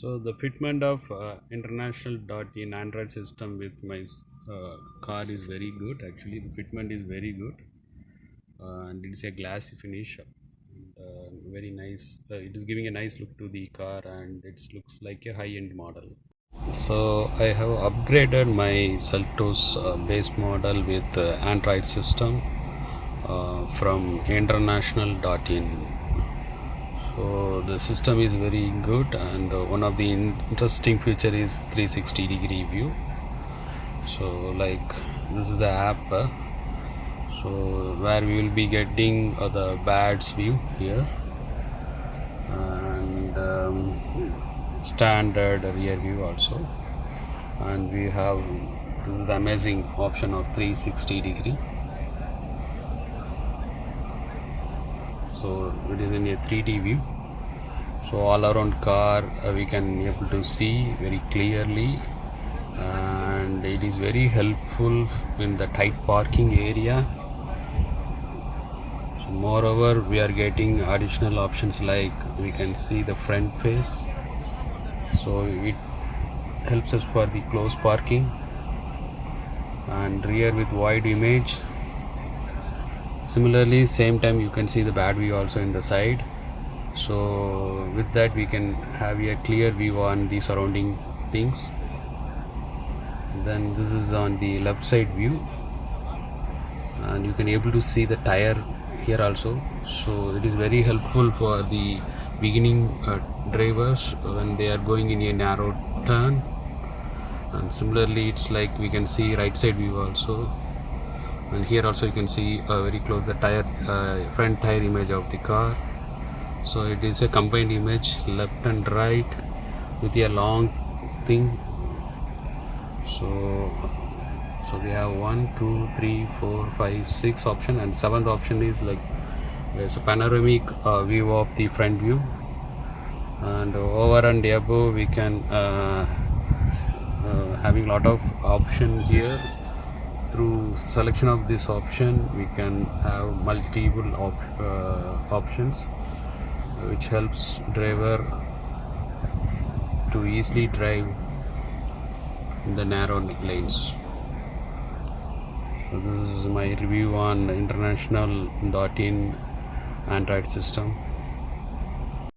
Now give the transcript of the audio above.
So the fitment of International.in Android system with my car is very good. Actually, the fitment is very good, and it's a glassy finish. And, very nice. It is giving a nice look to the car, and it looks like a high-end model. So I have upgraded my Seltos base model with Android system from International.in. So the system is very good, and one of the interesting feature is 360-degree view. So like this is the app, so where we will be getting the bats view here, and standard rear view also, and we have this is the amazing option of 360-degree. So it is in a 3D view, so all around car we can be able to see very clearly, and it is very helpful in the tight parking area. So moreover, we are getting additional options like we can see the front face, so it helps us for the close parking, and rear with wide image. Similarly, same time you can see the bad view also in the side. So with that we can have a clear view on the surrounding things. Then this is on the left side view, and you can able to see the tire here also. So it is very helpful for the beginning drivers when they are going in a narrow turn. And similarly, it's like we can see right side view also, and here also you can see very close the tire front tire image of the car. So it is a combined image, left and right, with a long thing. So we have 1 2 3 4 5 6 option, and seventh option is like there's a panoramic view of the front view, and over and above we can having lot of option here. Through selection of this option we can have multiple options, which helps driver to easily drive in the narrow lanes. So this is my review on International.in Android system.